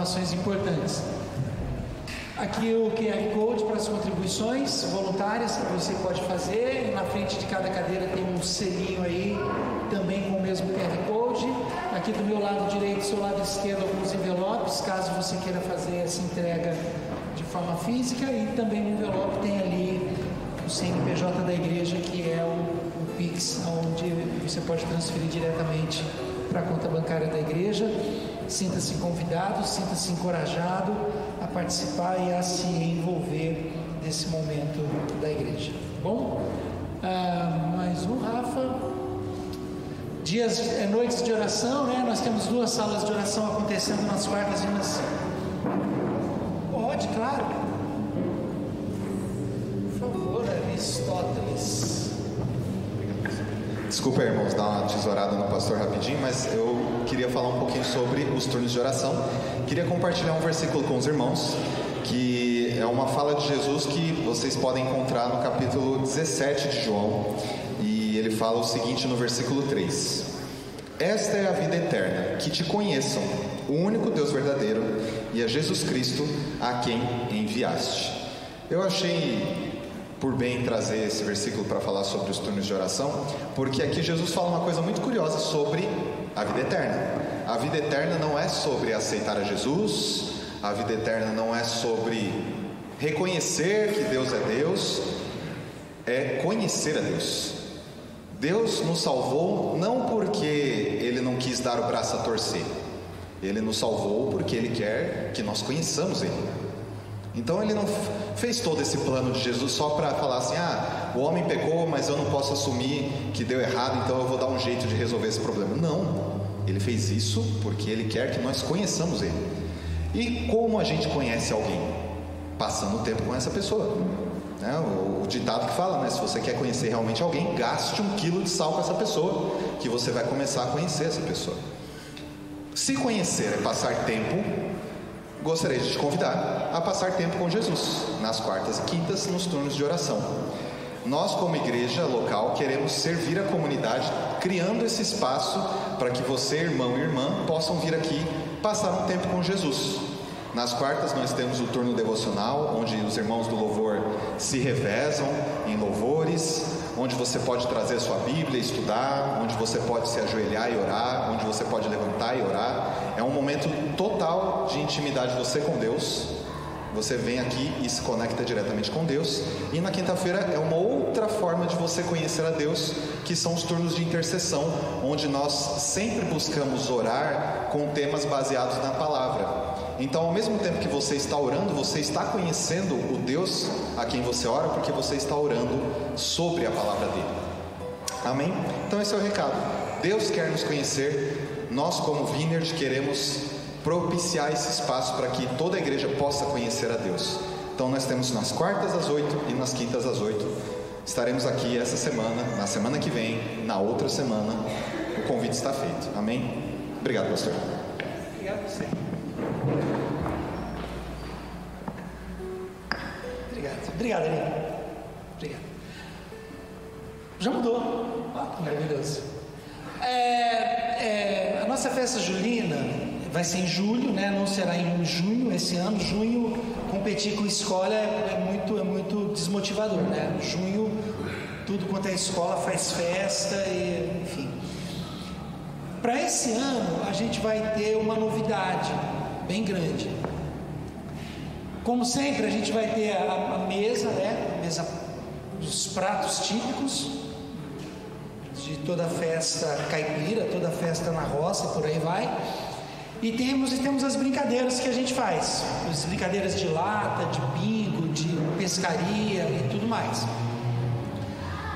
informações importantes. Aqui o QR Code para as contribuições voluntárias que você pode fazer. Na frente de cada cadeira tem um selinho aí, também com o mesmo QR Code. Aqui do meu lado direito, do seu lado esquerdo, alguns envelopes, caso você queira fazer essa entrega de forma física. E também no envelope tem ali o CNPJ da igreja, que é o Pix, onde você pode transferir diretamente para a conta bancária da igreja. Sinta-se convidado, sinta-se encorajado a participar e a se envolver nesse momento da igreja. Bom, mais um, Rafa. Noites de oração, né? Nós temos 2 salas de oração acontecendo nas quartas e nas... Pode, claro. Por favor, Aristóteles. Desculpa, irmãos, dar uma tesourada no pastor rapidinho, mas eu queria falar um pouquinho sobre os turnos de oração. Queria compartilhar um versículo com os irmãos, que é uma fala de Jesus que vocês podem encontrar no capítulo 17 de João, e ele fala o seguinte no versículo 3: Esta é a vida eterna, que te conheçam, o único Deus verdadeiro, e a Jesus Cristo, a quem enviaste. Eu achei por bem trazer esse versículo para falar sobre os turnos de oração, porque aqui Jesus fala uma coisa muito curiosa sobre a vida eterna. A vida eterna não é sobre aceitar a Jesus, a vida eterna não é sobre reconhecer que Deus é Deus, é conhecer a Deus. Deus nos salvou não porque Ele não quis dar o braço a torcer, Ele nos salvou porque Ele quer que nós conheçamos Ele. Então Ele não fez todo esse plano de Jesus só para falar assim: o homem pecou, mas eu não posso assumir que deu errado, então eu vou dar um jeito de resolver esse problema. Não, Ele fez isso porque Ele quer que nós conheçamos Ele. E como a gente conhece alguém? Passando tempo com essa pessoa, né? O ditado que fala, né? Se você quer conhecer realmente alguém, gaste 1 quilo de sal com essa pessoa, que você vai começar a conhecer essa pessoa. Se conhecer é passar tempo, gostaria de te convidar a passar tempo com Jesus, nas quartas e quintas, nos turnos de oração. Nós, como igreja local, queremos servir a comunidade, criando esse espaço para que você, irmão e irmã, possam vir aqui passar um tempo com Jesus. Nas quartas nós temos o turno devocional, onde os irmãos do louvor se revezam em louvores, onde você pode trazer sua Bíblia e estudar, onde você pode se ajoelhar e orar, onde você pode levantar e orar. É um momento total de intimidade de você com Deus. Você vem aqui e se conecta diretamente com Deus. E na quinta-feira é uma outra forma de você conhecer a Deus, que são os turnos de intercessão, onde nós sempre buscamos orar com temas baseados na palavra. Então, ao mesmo tempo que você está orando, você está conhecendo o Deus a quem você ora, porque você está orando sobre a palavra dele. Amém? Então esse é o recado. Deus quer nos conhecer. Nós, como Vineyard, queremos propiciar esse espaço para que toda a igreja possa conhecer a Deus. Então nós temos nas quartas às 8 e nas quintas às 8. Estaremos aqui essa semana, na semana que vem, na outra semana. O convite está feito. Amém? Obrigado, pastor. Obrigado a você. Obrigado, Eli. Obrigado. Já mudou. Maravilhoso. A nossa festa julina vai ser em julho, né? Não será em junho esse ano. Junho, competir com escola é muito desmotivador, né? Junho, tudo quanto é escola faz festa, e, enfim. Para esse ano, a gente vai ter uma novidade bem grande. Como sempre, a gente vai ter a mesa, né? A mesa dos pratos típicos de toda festa caipira, toda festa na roça, por aí vai. E temos as brincadeiras que a gente faz, as brincadeiras de lata, de bingo, de pescaria e tudo mais.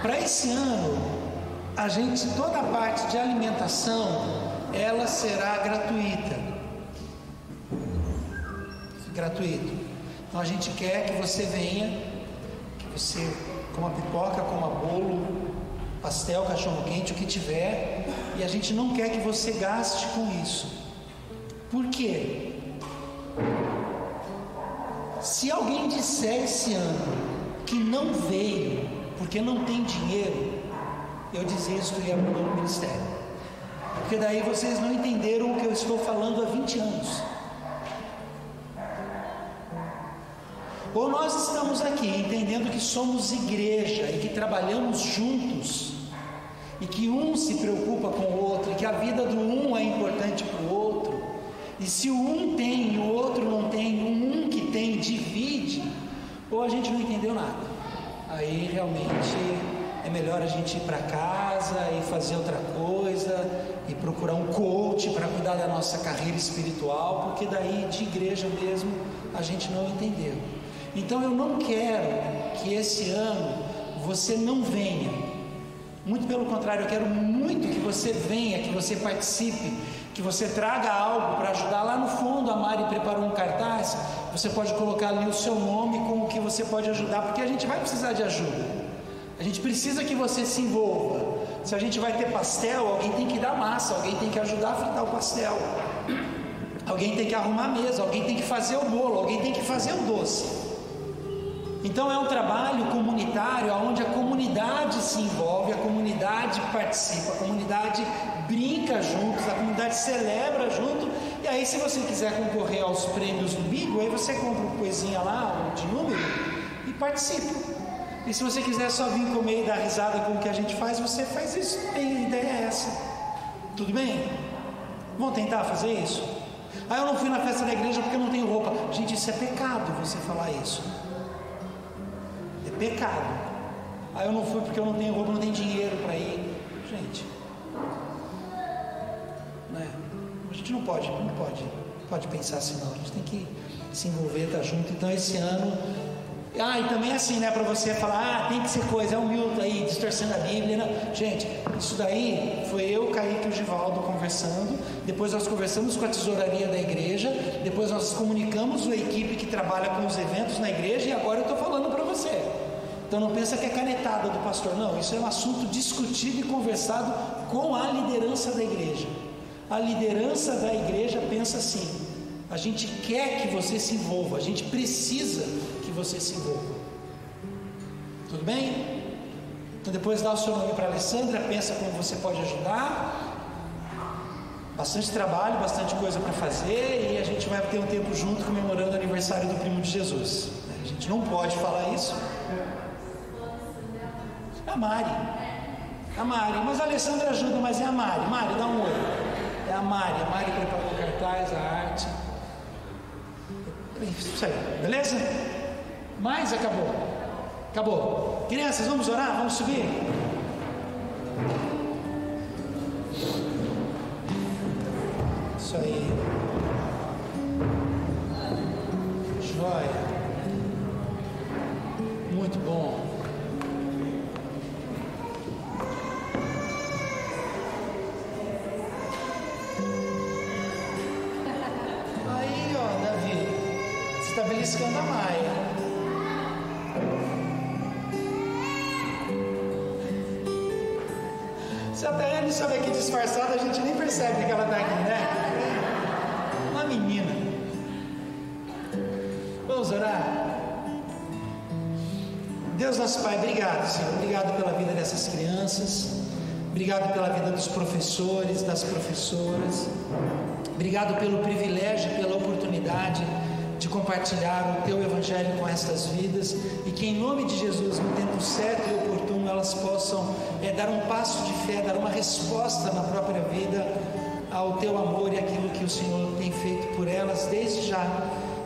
Para esse ano, toda a parte de alimentação, ela será gratuita. Então a gente quer que você venha, que você coma pipoca, coma bolo, pastel, cachorro quente, o que tiver, e a gente não quer que você gaste com isso. Por quê? Se alguém disser esse ano que não veio porque não tem dinheiro, eu desisto e abandono o ministério. Porque daí vocês não entenderam o que eu estou falando há 20 anos. Ou nós estamos aqui entendendo que somos igreja e que trabalhamos juntos, e que um se preocupa com o outro, e que a vida do um é importante para o outro, e se o um tem e o outro não tem, o um que tem divide, ou a gente não entendeu nada. Aí realmente é melhor a gente ir para casa e fazer outra coisa, e procurar um coach para cuidar da nossa carreira espiritual, porque daí de igreja mesmo a gente não entendeu. Então eu não quero que esse ano você não venha, muito pelo contrário, eu quero muito que você venha, que você participe, que você traga algo para ajudar. Lá no fundo a Mari preparou um cartaz, você pode colocar ali o seu nome com o que você pode ajudar, porque a gente vai precisar de ajuda, a gente precisa que você se envolva. Se a gente vai ter pastel, alguém tem que dar massa, alguém tem que ajudar a fritar o pastel, alguém tem que arrumar a mesa, alguém tem que fazer o bolo, alguém tem que fazer o doce. Então é um trabalho comunitário, onde a comunidade se envolve, a comunidade participa, a comunidade brinca juntos, a comunidade celebra junto. E aí, se você quiser concorrer aos prêmios do bingo, aí você compra uma coisinha lá de número e participa. E se você quiser só vir comer e dar risada com o que a gente faz, você faz isso. A ideia é essa. Tudo bem? Vamos tentar fazer isso? Ah, eu não fui na festa da igreja porque eu não tenho roupa. Gente, isso é pecado, você falar isso. É pecado. Ah, eu não fui porque eu não tenho roupa, não tenho dinheiro para ir. Gente, né? A gente não pode pensar assim não. A gente tem que se envolver, estar junto. Então esse ano, e também assim, né, para você falar, tem que ser coisa, é um Milton aí distorcendo a Bíblia, né? Gente, isso daí foi eu, Kaique e o Givaldo conversando. Depois nós conversamos com a tesouraria da igreja, depois nós comunicamos a equipe que trabalha com os eventos na igreja, e agora eu estou falando para você. Então não pensa que é canetada do pastor, não, isso é um assunto discutido e conversado com a liderança da igreja. A liderança da igreja pensa assim: a gente quer que você se envolva, a gente precisa que você se envolva. Tudo bem? Então depois dá o seu nome para a Alessandra, pensa como você pode ajudar. Bastante trabalho, bastante coisa para fazer, e a gente vai ter um tempo junto comemorando o aniversário do primo de Jesus. A gente não pode falar isso. A Mari, mas a Alessandra ajuda, mas é a Mari. Mari, dá um oi. É a Mari preparou o cartaz, a arte. Isso aí, beleza? Mas acabou. Crianças, vamos orar? Vamos subir? Isso aí. Joia. Muito bom. Aí, ó, Davi, você está beliscando a Maia. Se até ela sobe aqui disfarçada, a gente nem percebe que ela está aqui, né? Uma menina. Vamos orar? Deus nosso Pai, obrigado, Senhor. Obrigado pela vida dessas crianças. Obrigado pela vida dos professores, das professoras. Obrigado pelo privilégio, pela oportunidade de compartilhar o Teu Evangelho com estas vidas, e que em nome de Jesus, no tempo certo e oportuno, elas possam dar um passo de fé, dar uma resposta na própria vida ao Teu amor e aquilo que o Senhor tem feito por elas desde já.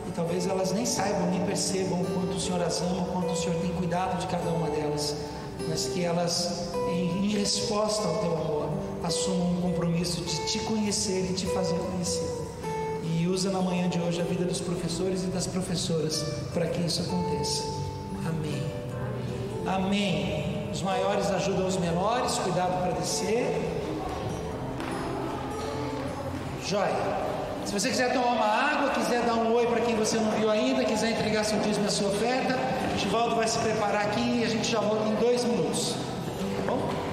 E talvez elas nem saibam, nem percebam o quanto o Senhor as ama, o quanto o Senhor tem cuidado de cada uma delas, mas que elas, em resposta ao Teu amor, assumam um compromisso de Te conhecer e Te fazer conhecido. E usa na manhã de hoje a vida dos professores e das professoras para que isso aconteça. Amém. Amém. Os maiores ajudam os menores, cuidado para descer. Joia. Se você quiser tomar uma água, quiser dar um oi para quem você não viu ainda, quiser entregar seu dízimo e a sua oferta, o Givaldo vai se preparar aqui e a gente já volta em 2 minutos. Tá bom?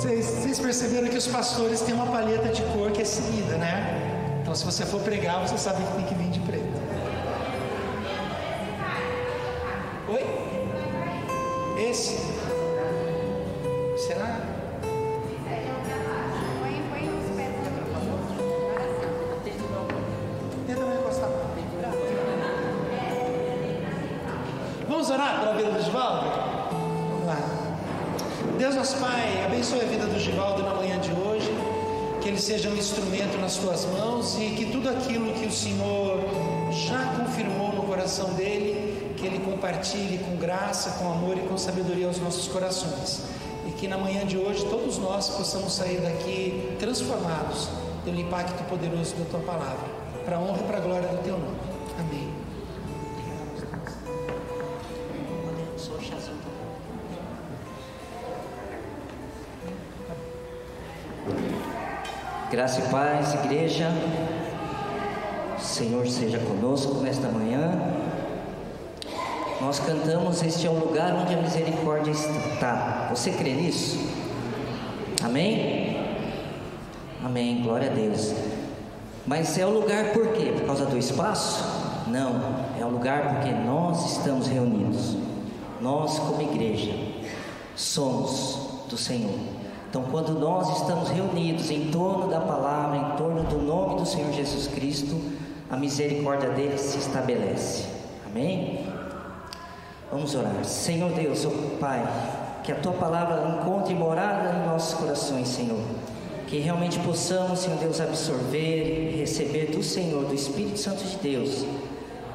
Vocês perceberam que os pastores têm uma paleta de cor que é seguida, né? Então, se você for pregar, você sabe que tem que vir de preto. Oi? Esse? Será? Tenta não encostar. Vamos orar pela vida do Givaldo? Vamos lá. Deus nosso Pai, abençoe a vida do Givaldo na manhã de hoje, que ele seja um instrumento nas tuas mãos e que tudo aquilo que o Senhor já confirmou no coração dele, que ele compartilhe com graça, com amor e com sabedoria aos nossos corações, e que na manhã de hoje todos nós possamos sair daqui transformados pelo impacto poderoso da tua palavra, para a honra e para a glória do teu nome. Amém. Graça e paz, igreja. O Senhor seja conosco nesta manhã. Nós cantamos: este é o lugar onde a misericórdia está. Você crê nisso? Amém? Amém, glória a Deus. Mas é o lugar por quê? Por causa do espaço? Não, é o lugar porque nós estamos reunidos. Nós, como igreja, somos do Senhor. Então, quando nós estamos reunidos em torno da palavra, em torno do nome do Senhor Jesus Cristo, a misericórdia dele se estabelece. Amém? Vamos orar. Senhor Deus, oh Pai, que a tua palavra encontre morada em nossos corações, Senhor. Que realmente possamos, Senhor Deus, absorver e receber do Senhor, do Espírito Santo de Deus,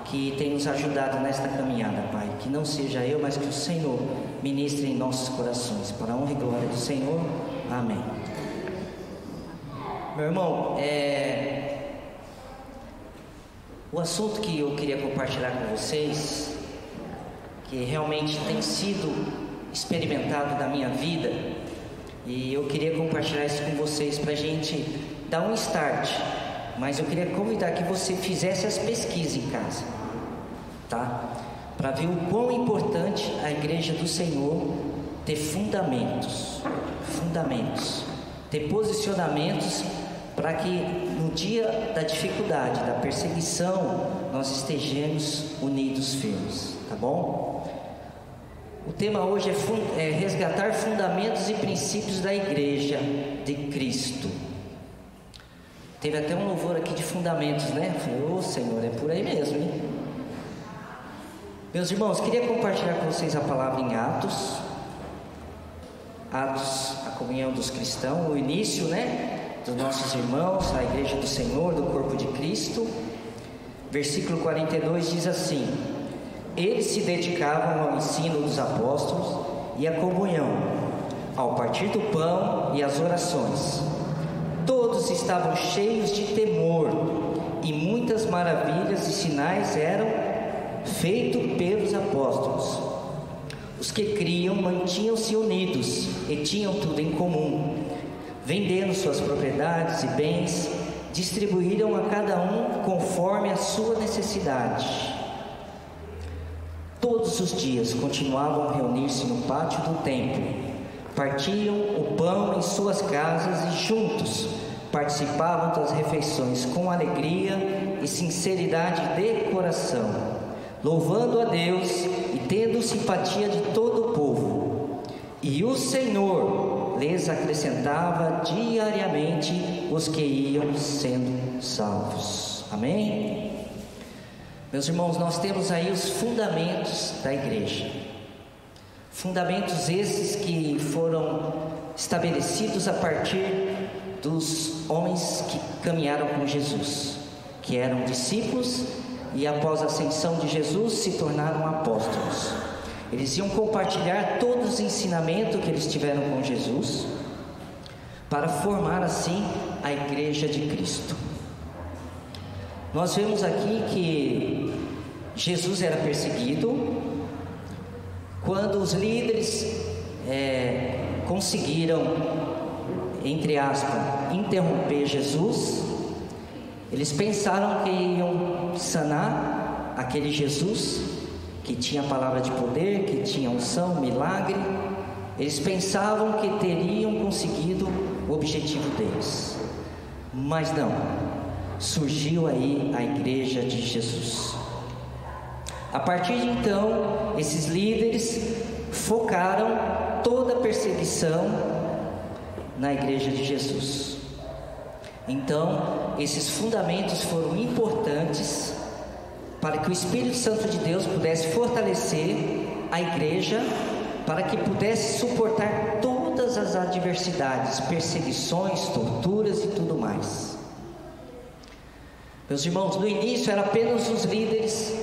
que tem nos ajudado nesta caminhada, Pai. Que não seja eu, mas que o Senhor ministre em nossos corações, para a honra e glória do Senhor. Amém. Meu irmão, o assunto que eu queria compartilhar com vocês, que realmente tem sido experimentado na minha vida, e eu queria compartilhar isso com vocês para a gente dar um start, mas eu queria convidar que você fizesse as pesquisas em casa, tá? Para ver o quão importante a igreja do Senhor ter fundamentos, ter posicionamentos, para que no dia da dificuldade, da perseguição, nós estejamos unidos, firmes, tá bom? O tema hoje é resgatar fundamentos e princípios da igreja de Cristo. Teve até um louvor aqui de fundamentos, né? Eu falei, ô Senhor, é por aí mesmo, hein? Meus irmãos, queria compartilhar com vocês a palavra em Atos, a comunhão dos cristãos, o início, né, dos nossos irmãos, a igreja do Senhor, do corpo de Cristo. Versículo 42 diz assim: eles se dedicavam ao ensino dos apóstolos e à comunhão, ao partir do pão e às orações. Todos estavam cheios de temor, e muitas maravilhas e sinais eram feitos pelos apóstolos. Os que criam mantinham-se unidos e tinham tudo em comum. Vendendo suas propriedades e bens, distribuíram a cada um conforme a sua necessidade. Todos os dias continuavam a reunir-se no pátio do templo, partiam o pão em suas casas e juntos participavam das refeições com alegria e sinceridade de coração, louvando a Deus e tendo simpatia de todo o povo. E o Senhor lhes acrescentava diariamente os que iam sendo salvos. Amém? Meus irmãos, nós temos aí os fundamentos da igreja. Fundamentos esses que foram estabelecidos a partir dos homens que caminharam com Jesus, que eram discípulos e após a ascensão de Jesus se tornaram apóstolos. Eles iam compartilhar todos os ensinamentos que eles tiveram com Jesus, para formar assim a igreja de Cristo. Nós vemos aqui que Jesus era perseguido. Quando os líderes conseguiram, entre aspas, interromper Jesus, eles pensaram que iam sanar aquele Jesus que tinha palavra de poder, que tinha unção, milagre, Eles pensavam que teriam conseguido o objetivo deles, mas não. Surgiu aí a Igreja de Jesus. A partir de então, esses líderes focaram toda a perseguição na Igreja de Jesus. Então, esses fundamentos foram importantes para que o Espírito Santo de Deus pudesse fortalecer a igreja, para que pudesse suportar todas as adversidades, perseguições, torturas e tudo mais. Meus irmãos, no início eram apenas os líderes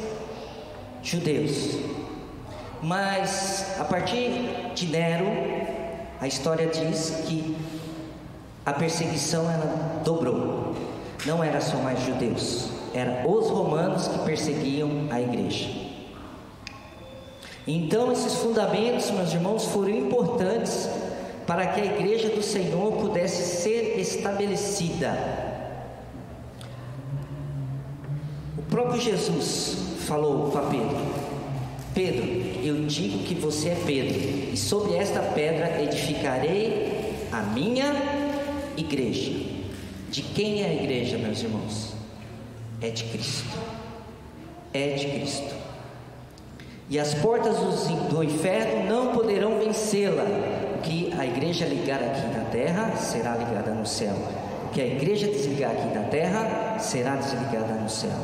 judeus, mas a partir de Nero, a história diz que a perseguição ela dobrou. Não era só mais judeus, eram os romanos que perseguiam a igreja. Então esses fundamentos, meus irmãos, foram importantes para que a igreja do Senhor pudesse ser estabelecida. O próprio Jesus falou para Pedro: Pedro, eu digo que você é Pedro, e sobre esta pedra edificarei a minha igreja. De quem é a igreja, meus irmãos? É de Cristo. É de Cristo. E as portas do inferno não poderão vencê-la. O que a igreja ligar aqui na terra será ligada no céu. O que a igreja desligar aqui na terra será desligada no céu.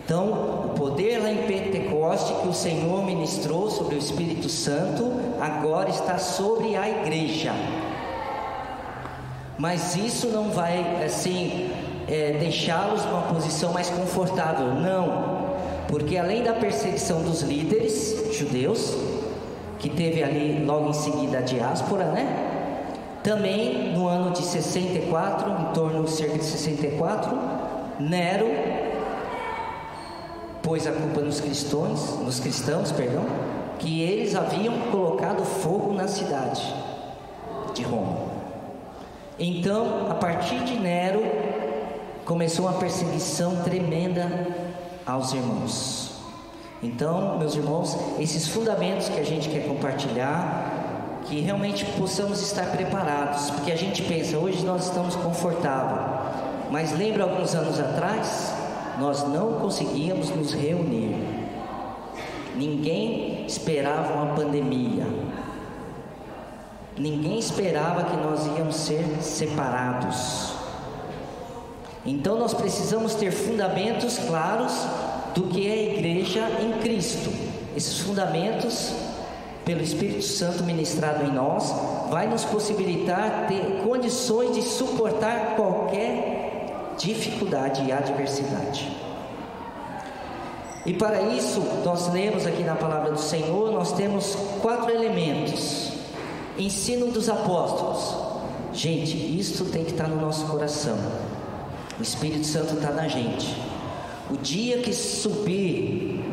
Então, o poder lá em Pentecoste que o Senhor ministrou sobre o Espírito Santo agora está sobre a igreja. Mas isso não vai assim deixá-los numa posição mais confortável, não, porque além da perseguição dos líderes judeus, que teve ali logo em seguida a diáspora, né? Também no ano de 64, em torno de cerca de 64, Nero pôs a culpa nos cristãos, que eles haviam colocado fogo na cidade de Roma. Então, a partir de Nero, começou uma perseguição tremenda aos irmãos. Então, meus irmãos, esses fundamentos que a gente quer compartilhar, que realmente possamos estar preparados, porque a gente pensa, hoje nós estamos confortáveis, mas lembra alguns anos atrás, nós não conseguíamos nos reunir. Ninguém esperava uma pandemia. Ninguém esperava que nós íamos ser separados. Então nós precisamos ter fundamentos claros do que é a igreja em Cristo. Esses fundamentos, pelo Espírito Santo ministrado em nós, vai nos possibilitar ter condições de suportar qualquer dificuldade e adversidade. E para isso, nós lemos aqui na palavra do Senhor, nós temos 4 elementos. Ensino dos apóstolos. Gente, isso tem que estar no nosso coração. O Espírito Santo está na gente. O dia que subir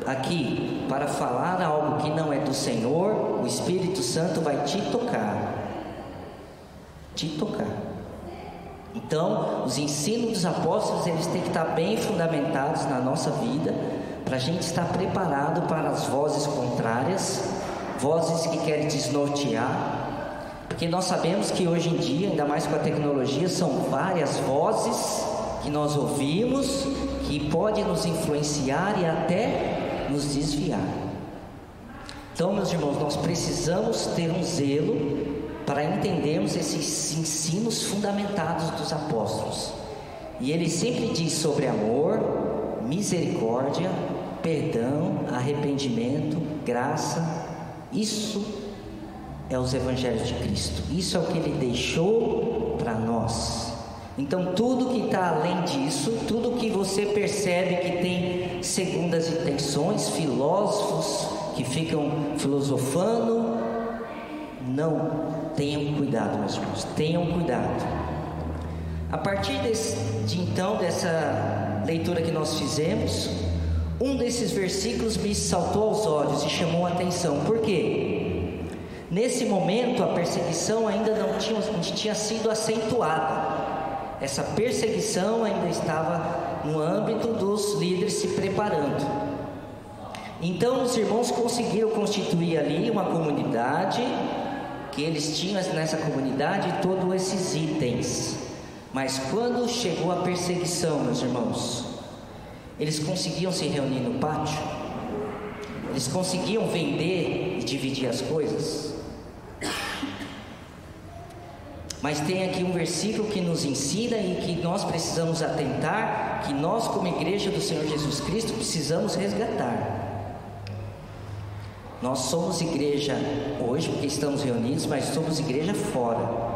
aqui para falar algo que não é do Senhor, o Espírito Santo vai te tocar. Te tocar. Então, os ensinos dos apóstolos, eles têm que estar bem fundamentados na nossa vida, para a gente estar preparado para as vozes contrárias, vozes que querem desnortear, porque nós sabemos que hoje em dia, ainda mais com a tecnologia, são várias vozes que nós ouvimos, que podem nos influenciar e até nos desviar. Então, meus irmãos, nós precisamos ter um zelo para entendermos esses ensinos fundamentados dos apóstolos. E ele sempre diz sobre amor, misericórdia, perdão, arrependimento, graça. Isso é os evangelhos de Cristo. Isso é o que ele deixou para nós. Então tudo que está além disso, tudo que você percebe que tem segundas intenções, filósofos que ficam filosofando, não, tenham cuidado, meus irmãos, tenham cuidado. A partir então dessa leitura que nós fizemos, um desses versículos me saltou aos olhos e chamou a atenção. Por quê? Nesse momento a perseguição ainda não tinha sido acentuada. Essa perseguição ainda estava no âmbito dos líderes se preparando. Então os irmãos conseguiram constituir ali uma comunidade, que eles tinham nessa comunidade todos esses itens. Mas quando chegou a perseguição, meus irmãos, eles conseguiam se reunir no pátio? Eles conseguiam vender e dividir as coisas? Mas tem aqui um versículo que nos ensina e que nós precisamos atentar, que nós como igreja do Senhor Jesus Cristo precisamos resgatar. Nós somos igreja hoje porque estamos reunidos, mas somos igreja fora.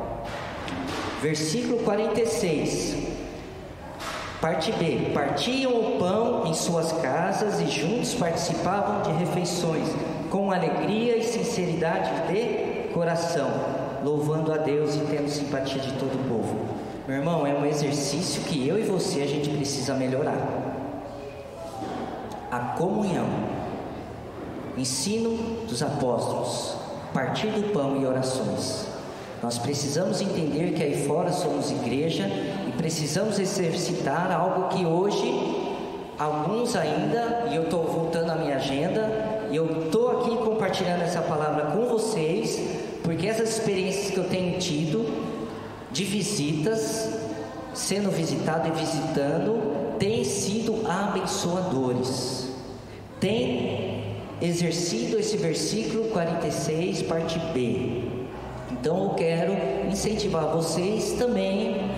Versículo 46, parte B: partiam o pão em suas casas e juntos participavam de refeições, com alegria e sinceridade de coração, louvando a Deus e tendo simpatia de todo o povo. Meu irmão, é um exercício que eu e você a gente precisa melhorar. A comunhão, ensino dos apóstolos, partir do pão e orações. Nós precisamos entender que aí fora somos igreja e precisamos exercitar algo que hoje alguns ainda, e eu estou voltando à minha agenda, e eu estou aqui compartilhando essa palavra com vocês, porque essas experiências que eu tenho tido de visitas, sendo visitado e visitando, têm sido abençoadores. Tem exercido esse versículo 46, parte B. Então eu quero incentivar vocês também,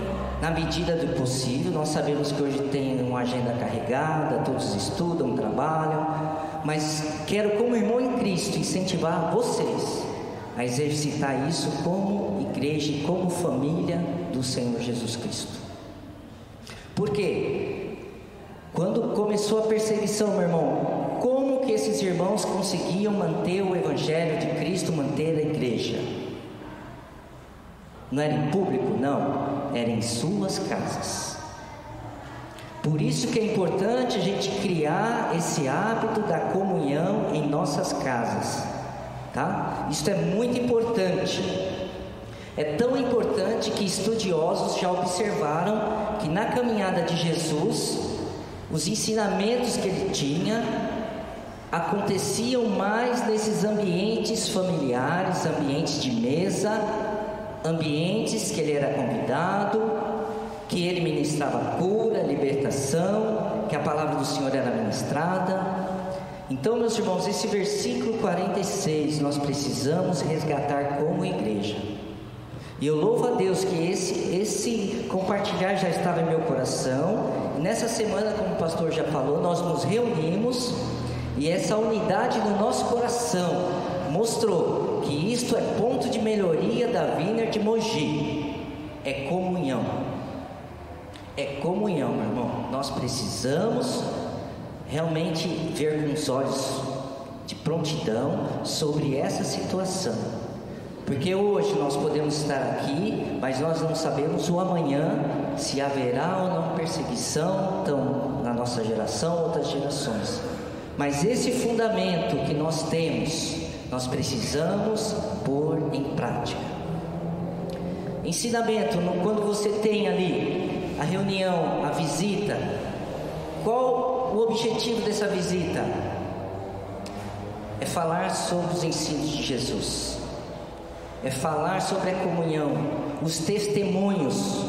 na medida do possível. Nós sabemos que hoje tem uma agenda carregada, todos estudam, trabalham, mas quero, como irmão em Cristo, incentivar vocês a exercitar isso como igreja e como família do Senhor Jesus Cristo. Por quê? Quando começou a perseguição, meu irmão, como que esses irmãos conseguiam manter o Evangelho de Cristo, manter a igreja? Não era em público? Não, era em suas casas. Por isso que é importante a gente criar esse hábito da comunhão em nossas casas, tá? Isso é muito importante. É tão importante que estudiosos já observaram que na caminhada de Jesus, os ensinamentos que ele tinha aconteciam mais nesses ambientes familiares, ambientes de mesa, ambientes que ele era convidado, que ele ministrava cura, libertação, que a palavra do Senhor era ministrada. Então, meus irmãos, esse versículo 46 nós precisamos resgatar como igreja. E eu louvo a Deus que esse compartilhar já estava em meu coração. E nessa semana, como o pastor já falou, nós nos reunimos e essa unidade no nosso coração mostrou que isto é ponto de melhoria da Vineyard de Mogi. É comunhão. É comunhão, meu irmão. Nós precisamos realmente ver com os olhos de prontidão sobre essa situação. Porque hoje nós podemos estar aqui, mas nós não sabemos o amanhã, se haverá ou não perseguição, então, na nossa geração, outras gerações. Mas esse fundamento que nós temos, nós precisamos pôr em prática. Ensinamento, quando você tem ali a reunião, a visita, qual o objetivo dessa visita? É falar sobre os ensinos de Jesus, é falar sobre a comunhão, os testemunhos.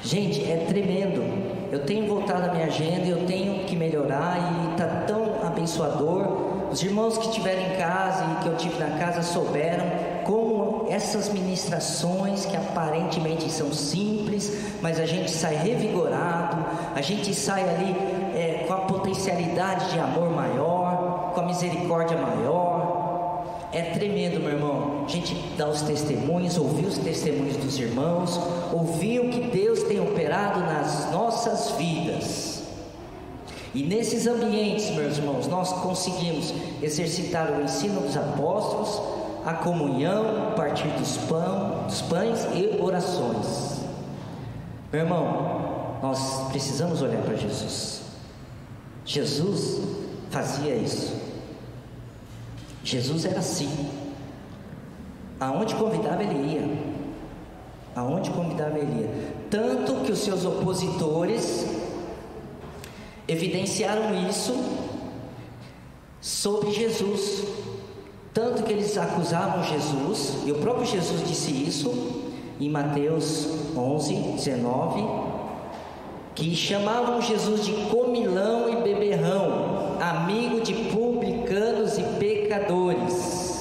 Gente, é tremendo. Eu tenho voltado a minha agenda, eu tenho que melhorar e está tão abençoador. Os irmãos que estiverem em casa e que eu tive na casa souberam como essas ministrações, que aparentemente são simples, mas a gente sai revigorado, a gente sai ali com a potencialidade de amor maior, com a misericórdia maior. É tremendo, meu irmão. A gente dá os testemunhos, ouvir os testemunhos dos irmãos, ouvir o que Deus tem operado nas nossas vidas. E nesses ambientes, meus irmãos, nós conseguimos exercitar o ensino dos apóstolos, a comunhão, partir dos pães e orações. Meu irmão, nós precisamos olhar para Jesus. Jesus fazia isso. Jesus era assim. Aonde convidava ele ia. Aonde convidava ele ia. Tanto que os seus opositores evidenciaram isso sobre Jesus. Tanto que eles acusavam Jesus, e o próprio Jesus disse isso em Mateus 11, 19, que chamavam Jesus de comilão e beberrão, amigo de publicanos e pecadores.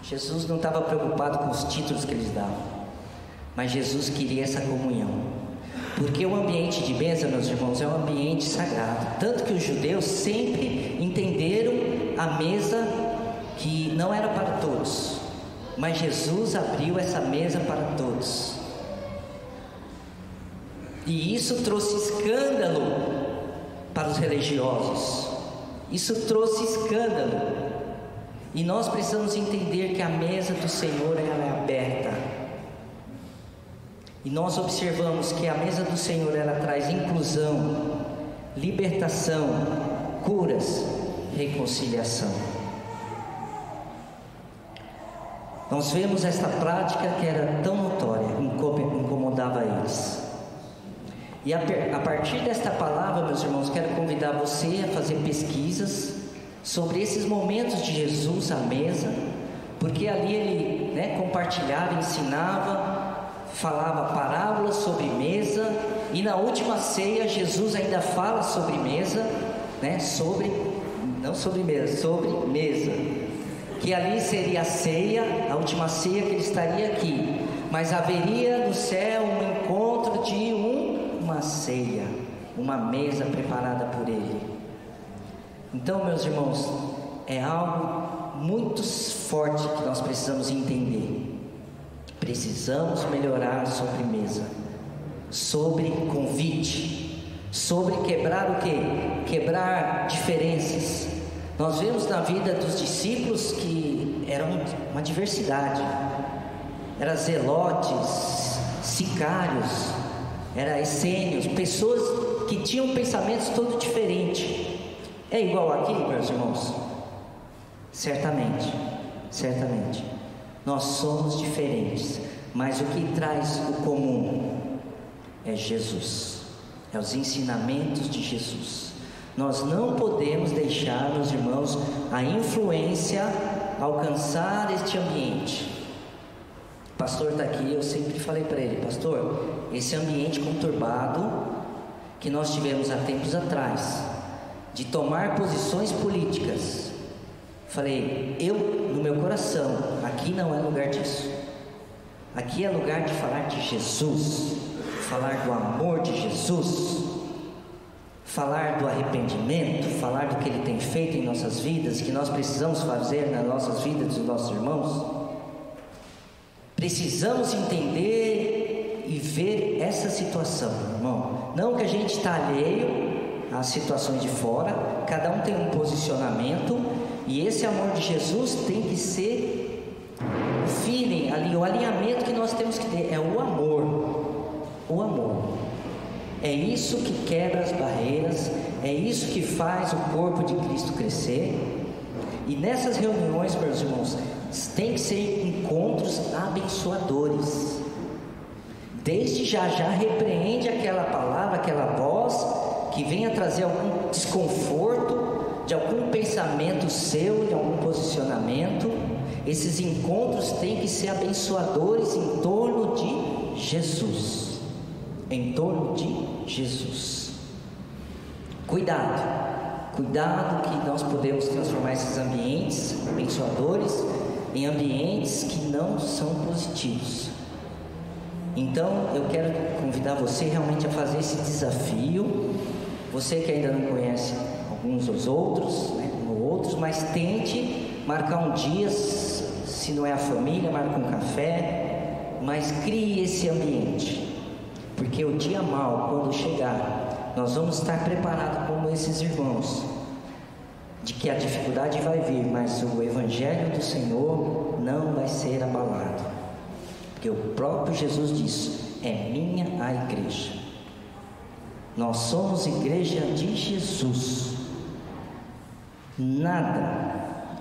Jesus não estava preocupado com os títulos que eles davam, mas Jesus queria essa comunhão. Porque o ambiente de mesa, meus irmãos, é um ambiente sagrado. Tanto que os judeus sempre entenderam a mesa que não era para todos, mas Jesus abriu essa mesa para todos. E isso trouxe escândalo para os religiosos. Isso trouxe escândalo. E nós precisamos entender que a mesa do Senhor ela é aberta. E nós observamos que a mesa do Senhor ela traz inclusão, libertação, curas, reconciliação. Nós vemos esta prática que era tão notória, incomodava eles. E a partir desta palavra, meus irmãos, quero convidar você a fazer pesquisas sobre esses momentos de Jesus à mesa, porque ali ele compartilhava, ensinava, falava parábolas sobre mesa, e na última ceia Jesus ainda fala sobre mesa, sobre mesa, que ali seria a ceia, a última ceia que ele estaria aqui, mas haveria no céu um encontro de uma ceia, uma mesa preparada por ele. Então, meus irmãos, é algo muito forte que nós precisamos entender. Precisamos melhorar sobre mesa, sobre convite, sobre quebrar o quê? Quebrar diferenças. Nós vemos na vida dos discípulos que era uma diversidade. Era zelotes, sicários, era essênios, pessoas que tinham pensamentos todos diferentes. É igual aqui, meus irmãos? Certamente, certamente. Nós somos diferentes, mas o que traz o comum é Jesus, é os ensinamentos de Jesus. Nós não podemos deixar, meus irmãos, a influência alcançar este ambiente. O pastor está aqui, eu sempre falei para ele: pastor, esse ambiente conturbado que nós tivemos há tempos atrás, de tomar posições políticas, falei, no meu coração, aqui não é lugar disso. Aqui é lugar de falar de Jesus, falar do amor de Jesus, falar do arrependimento, falar do que Ele tem feito em nossas vidas, que nós precisamos fazer nas nossas vidas dos nossos irmãos. Precisamos entender e ver essa situação, irmão. Não que a gente está alheio às situações de fora, cada um tem um posicionamento, e esse amor de Jesus tem que ser o feeling ali, o alinhamento que nós temos que ter, é o amor. O amor. É isso que quebra as barreiras, é isso que faz o corpo de Cristo crescer. E nessas reuniões, meus irmãos, tem que ser encontros abençoadores. Desde já repreende aquela palavra, aquela voz que venha trazer algum desconforto, de algum pensamento seu, de algum posicionamento. Esses encontros têm que ser abençoadores em torno de Jesus. Em torno de Jesus. Cuidado que nós podemos transformar esses ambientes abençoadores em ambientes que não são positivos. Então eu quero convidar você realmente a fazer esse desafio. Você que ainda não conhece alguns dos outros, mas tente marcar um dia, se não é a família, marca um café, mas crie esse ambiente, porque o dia mau, quando chegar, nós vamos estar preparados como esses irmãos, de que a dificuldade vai vir, mas o Evangelho do Senhor não vai ser abalado, porque o próprio Jesus disse: é minha a igreja. Nós somos igreja de Jesus. Nada,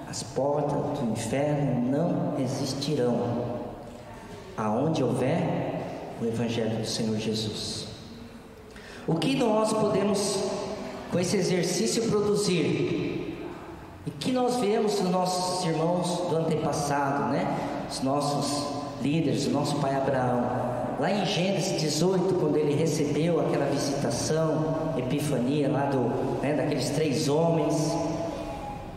as portas do inferno não existirão aonde houver o Evangelho do Senhor Jesus. O que nós podemos, com esse exercício, produzir? E que nós vemos nos nossos irmãos do antepassado, né? Os nossos líderes, o nosso pai Abraão. Lá em Gênesis 18, quando ele recebeu aquela visitação, epifania lá daqueles 3 homens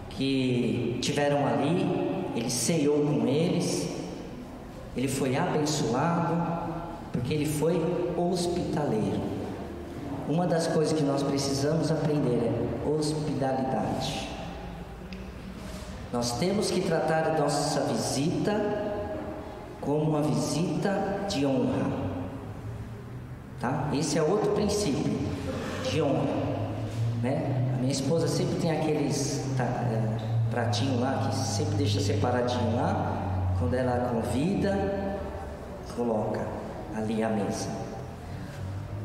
que tiveram ali, ele ceiou com eles, ele foi abençoado, porque ele foi hospitaleiro. Uma das coisas que nós precisamos aprender é hospitalidade. Nós temos que tratar a nossa visita como uma visita de honra, tá? Esse é outro princípio de honra, né? A minha esposa sempre tem aqueles pratinhos lá, que sempre deixa separadinho lá. Quando ela convida, coloca ali à mesa.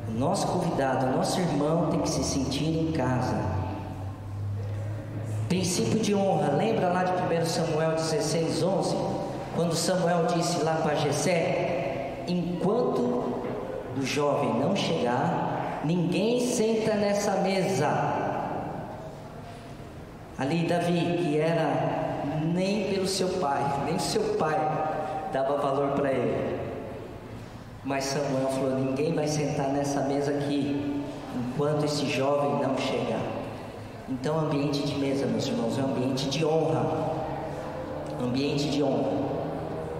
O nosso convidado, o nosso irmão tem que se sentir em casa. Princípio de honra, lembra lá de 1 Samuel 16:11, quando Samuel disse lá para Jessé: enquanto o jovem não chegar, ninguém senta nessa mesa. Ali Davi, que era nem pelo seu pai, nem o seu pai dava valor para ele, mas Samuel falou: ninguém vai sentar nessa mesa aqui enquanto esse jovem não chegar. Então, ambiente de mesa, meus irmãos, é um ambiente de honra. Ambiente de honra.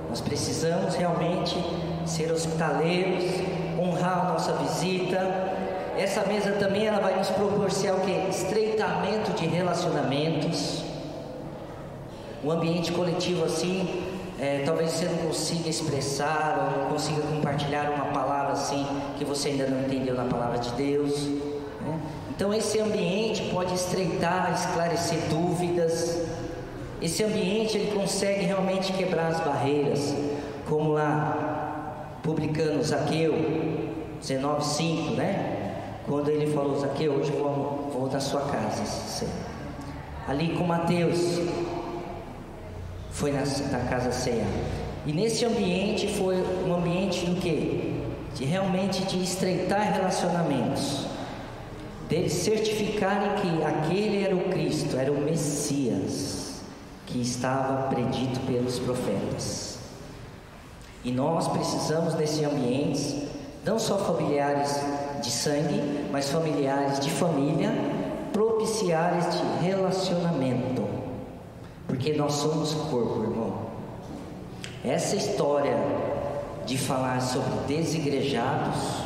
Nós precisamos realmente ser hospitaleiros, honrar a nossa visita. Essa mesa também ela vai nos proporcionar o quê? Estreitamento de relacionamentos. Um ambiente coletivo assim, talvez você não consiga expressar ou não consiga compartilhar uma palavra assim que você ainda não entendeu na palavra de Deus, né? Então esse ambiente pode estreitar, esclarecer dúvidas. Esse ambiente ele consegue realmente quebrar as barreiras, como lá publicando Zaqueu 19:5, né? Quando ele falou: Zaqueu, hoje vou na sua casa. Ali com Mateus foi na casa ceia. E nesse ambiente foi um ambiente do quê? De estreitar relacionamentos, deles certificarem que aquele era o Cristo, era o Messias que estava predito pelos profetas. E nós precisamos nesse ambiente, não só familiares de sangue, mas familiares de família, propiciares de relacionamento, porque nós somos corpo, irmão. Essa história de falar sobre desigrejados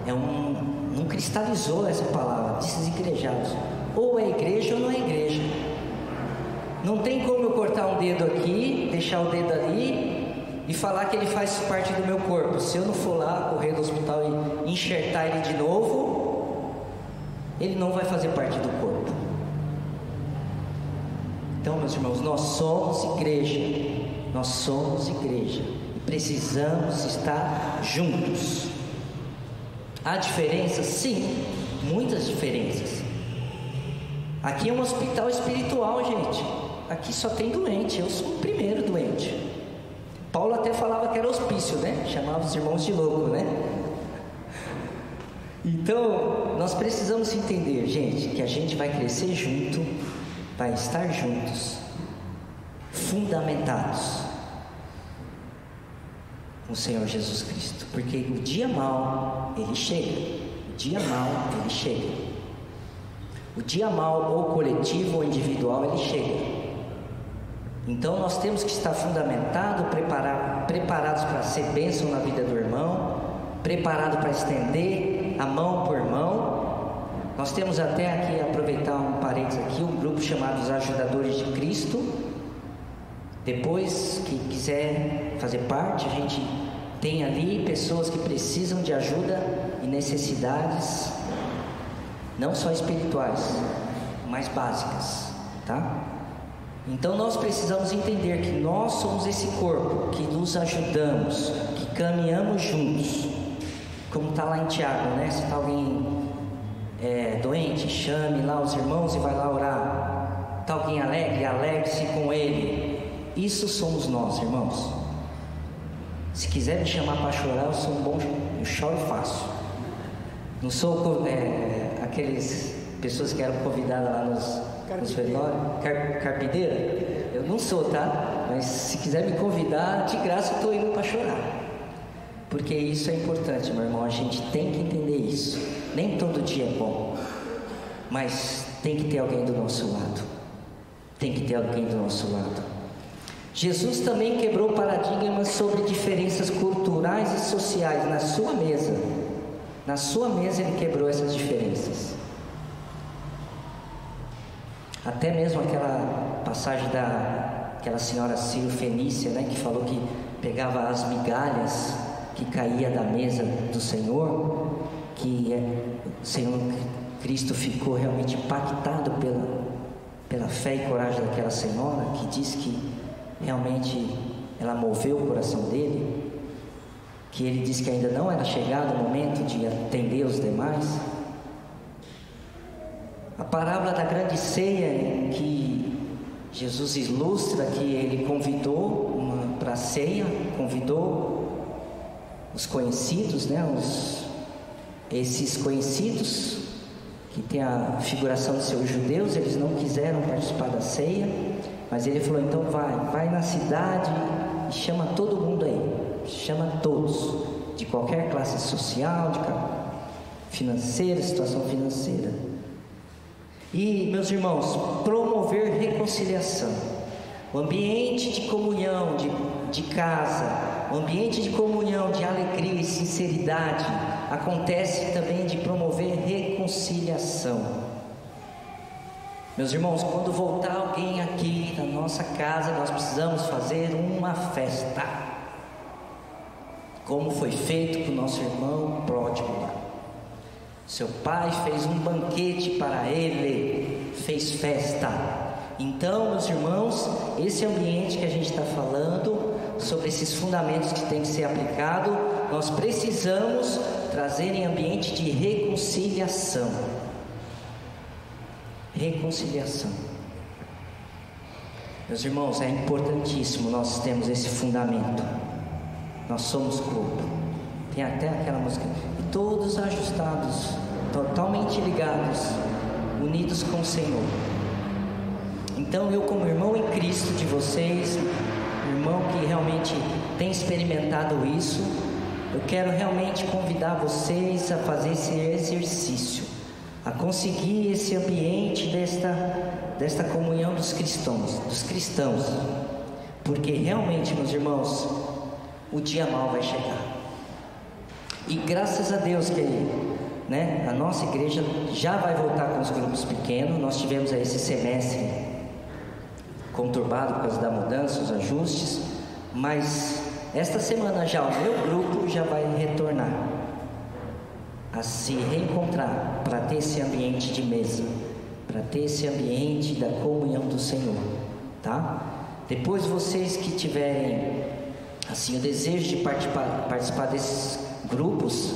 não cristalizou essa palavra, desigrejados. Ou é igreja ou não é igreja. Não tem como eu cortar um dedo aqui, deixar o dedo ali e falar que ele faz parte do meu corpo. Se eu não for lá correr do hospital e enxertar ele de novo, ele não vai fazer parte do corpo. Então, meus irmãos, nós somos igreja. Nós somos igreja e precisamos estar juntos. Há diferenças? Sim, muitas diferenças. Aqui é um hospital espiritual, gente. Aqui só tem doente. Eu sou o primeiro doente. Paulo até falava que era hospício, né? Chamava os irmãos de louco, né? Então, nós precisamos entender, gente, que a gente vai crescer junto, vai estar juntos, fundamentados com o Senhor Jesus Cristo, porque o dia mau ele chega, o dia mau ele chega, o dia mau ou coletivo ou individual ele chega. Então nós temos que estar fundamentados, preparados para ser bênção na vida do irmão, preparados para estender a mão por mão. Nós temos até aqui, aproveitar um parênteses aqui, um grupo chamado os Ajudadores de Cristo. Depois que quiser fazer parte, a gente tem ali pessoas que precisam de ajuda e necessidades, não só espirituais, mas básicas, tá? Então nós precisamos entender que nós somos esse corpo, que nos ajudamos, que caminhamos juntos, como está lá em Tiago, né? Se está alguém doente, chame lá os irmãos e vai lá orar. Está alguém alegre, alegre-se com ele. Isso somos nós, irmãos. Se quiser me chamar para chorar, eu sou um bom, eu choro fácil. Não sou aqueles pessoas que eram convidadas lá nos velórios, carpideira. Eu não sou, tá? Mas se quiser me convidar, de graça eu estou indo para chorar. Porque isso é importante, meu irmão. A gente tem que entender isso. Nem todo dia é bom, mas tem que ter alguém do nosso lado. Tem que ter alguém do nosso lado. Jesus também quebrou paradigmas sobre diferenças culturais e sociais na sua mesa. Na sua mesa ele quebrou essas diferenças. Até mesmo aquela passagem daquela senhora Sírio-Fenícia, né, que falou que pegava as migalhas que caía da mesa do Senhor, que o Senhor Cristo ficou realmente impactado pela fé e coragem daquela senhora, que diz que realmente ela moveu o coração dele, que ele disse que ainda não era chegado o momento de atender os demais. A parábola da grande ceia, em que Jesus ilustra que ele convidou para a ceia, convidou os conhecidos, né? Esses conhecidos que tem a figuração de seus judeus, eles não quiseram participar da ceia, mas ele falou: então vai na cidade e chama todo mundo aí, chama todos, de qualquer classe social, financeira, situação financeira. E, meus irmãos, promover reconciliação, o ambiente de comunhão, de casa, o ambiente de comunhão, de alegria e sinceridade, acontece também de promover reconciliação. Meus irmãos, quando voltar alguém aqui na nossa casa, nós precisamos fazer uma festa, como foi feito com o nosso irmão pródigo lá. Seu pai fez um banquete para ele, fez festa. Então, meus irmãos, esse ambiente que a gente está falando, sobre esses fundamentos que tem que ser aplicado, nós precisamos trazer em ambiente de reconciliação. Reconciliação. Meus irmãos, é importantíssimo nós termos esse fundamento. Nós somos corpo. Tem até aquela música: e todos ajustados, totalmente ligados, unidos com o Senhor. Então eu, como irmão em Cristo de vocês, irmão que realmente tem experimentado isso, eu quero realmente convidar vocês a fazer esse exercício, a conseguir esse ambiente desta comunhão dos cristãos, porque realmente, meus irmãos, o dia mau vai chegar. E graças a Deus que a nossa igreja já vai voltar com os grupos pequenos. Nós tivemos aí esse semestre conturbado por causa da mudança, os ajustes, mas esta semana já o meu grupo já vai retornar a se reencontrar, para ter esse ambiente de mesa, para ter esse ambiente da comunhão do Senhor, tá? Depois, vocês que tiverem assim o desejo de participar desses grupos,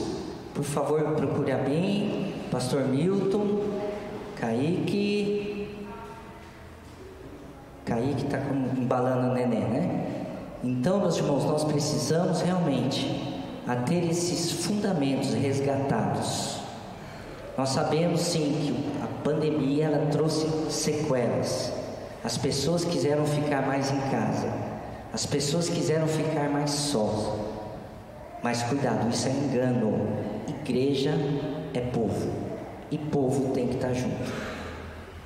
por favor, procure a mim, Pastor Milton, Kaique está embalando o neném, né? Então, meus irmãos, nós precisamos realmente a ter esses fundamentos resgatados. Nós sabemos sim que a pandemia ela trouxe sequelas. As pessoas quiseram ficar mais em casa, as pessoas quiseram ficar mais sós. Mas cuidado, isso é engano. Igreja é povo, e povo tem que estar junto.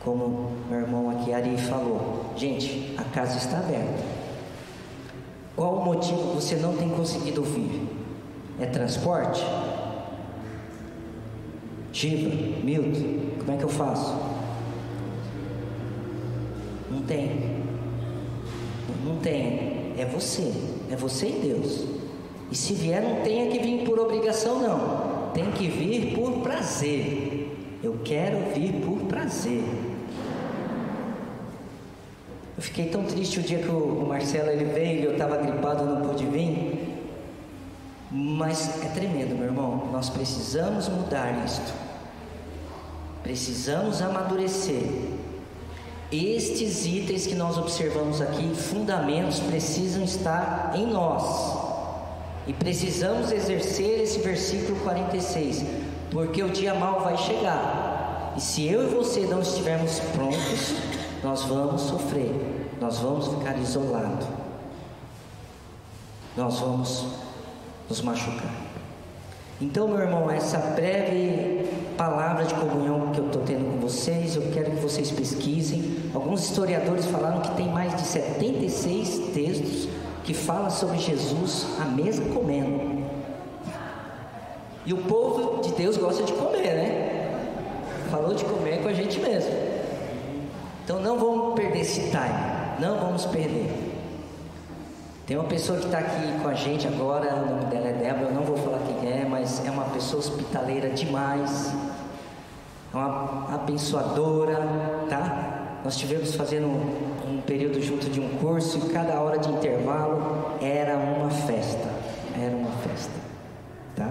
Como meu irmão aqui, Ari, falou: gente, a casa está aberta. Qual o motivo que você não tem conseguido vir? É transporte? Giva, Milton, como é que eu faço? Não tem. Não tem. É você e Deus. E se vier, não tenha que vir por obrigação, não. Tem que vir por prazer. Eu quero vir por prazer. Eu fiquei tão triste o dia que o Marcelo ele veio e eu estava gripado, não pude vir. Mas é tremendo, meu irmão. Nós precisamos mudar isto. Precisamos amadurecer. Estes itens que nós observamos aqui, fundamentos, precisam estar em nós. E precisamos exercer esse versículo 46. porque o dia mau vai chegar. E se eu e você não estivermos prontos, nós vamos sofrer, nós vamos ficar isolados, nós vamos nos machucar. Então, meu irmão, essa breve palavra de comunhão que eu estou tendo com vocês, eu quero que vocês pesquisem. Alguns historiadores falaram que tem mais de 76 textos que falam sobre Jesus à mesa comendo. E o povo de Deus gosta de comer, né? Falou de comer com a gente mesmo. Então não vamos perder esse time, não vamos perder. Tem uma pessoa que está aqui com a gente agora, o nome dela é Débora, eu não vou falar quem é, mas é uma pessoa hospitaleira demais, é uma abençoadora, tá? Nós estivemos fazendo um período junto de um curso e cada hora de intervalo era uma festa, tá?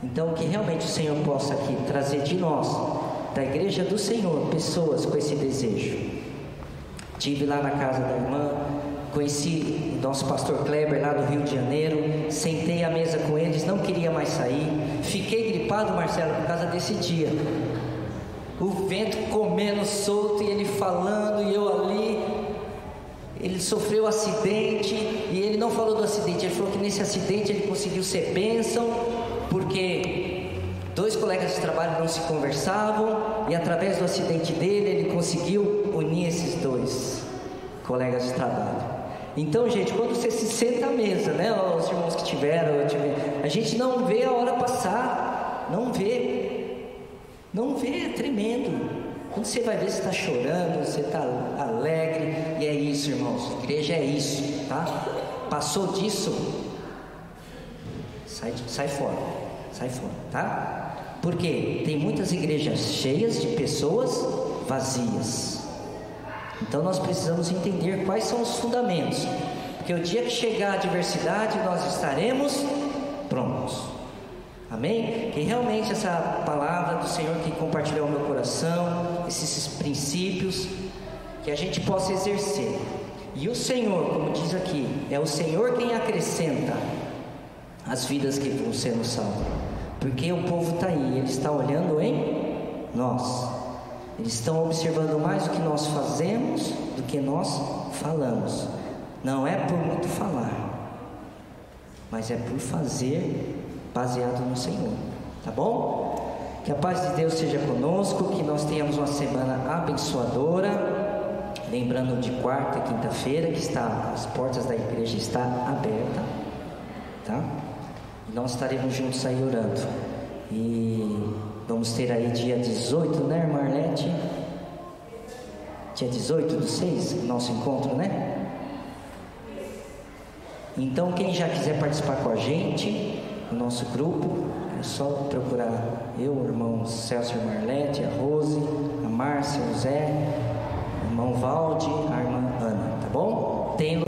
Então que realmente o Senhor possa aqui trazer de nós, da igreja do Senhor, pessoas com esse desejo. Estive lá na casa da irmã, conheci o nosso pastor Kleber lá do Rio de Janeiro, sentei à mesa com eles, não queria mais sair, fiquei gripado, Marcelo, por causa desse dia, o vento comendo solto e ele falando e eu ali. Ele sofreu um acidente e ele não falou do acidente, ele falou que nesse acidente ele conseguiu ser bênção, porque 2 colegas de trabalho não se conversavam e através do acidente dele ele conseguiu unir esses 2 colegas de trabalho. Então, gente, quando você se senta à mesa, né, os irmãos que tiveram, a gente não vê a hora passar, não vê, é tremendo. Quando você vai ver, você está chorando, você está alegre, e é isso, irmãos, igreja é isso, tá? Passou disso, sai fora, tá? Porque tem muitas igrejas cheias de pessoas vazias. Então nós precisamos entender quais são os fundamentos, porque o dia que chegar a adversidade nós estaremos prontos. Amém? Que realmente essa palavra do Senhor que compartilhou o meu coração, esses princípios, que a gente possa exercer. E o Senhor, como diz aqui, é o Senhor quem acrescenta as vidas que vão sendo salvas, porque o povo está aí, ele está olhando em nós. Eles estão observando mais o que nós fazemos do que nós falamos. Não é por muito falar, mas é por fazer baseado no Senhor. Tá bom? Que a paz de Deus seja conosco, que nós tenhamos uma semana abençoadora. Lembrando de quarta e quinta-feira que as portas da igreja estão abertas, tá? E nós estaremos juntos aí orando. E vamos ter aí dia 18, né, irmã Arlete? Dia 18/6, nosso encontro, né? Então, quem já quiser participar com a gente, o nosso grupo, é só procurar eu, o irmão Celso e a irmã Arlete, a Rose, a Márcia, o Zé, o irmão Valde, a irmã Ana, tá bom? Tem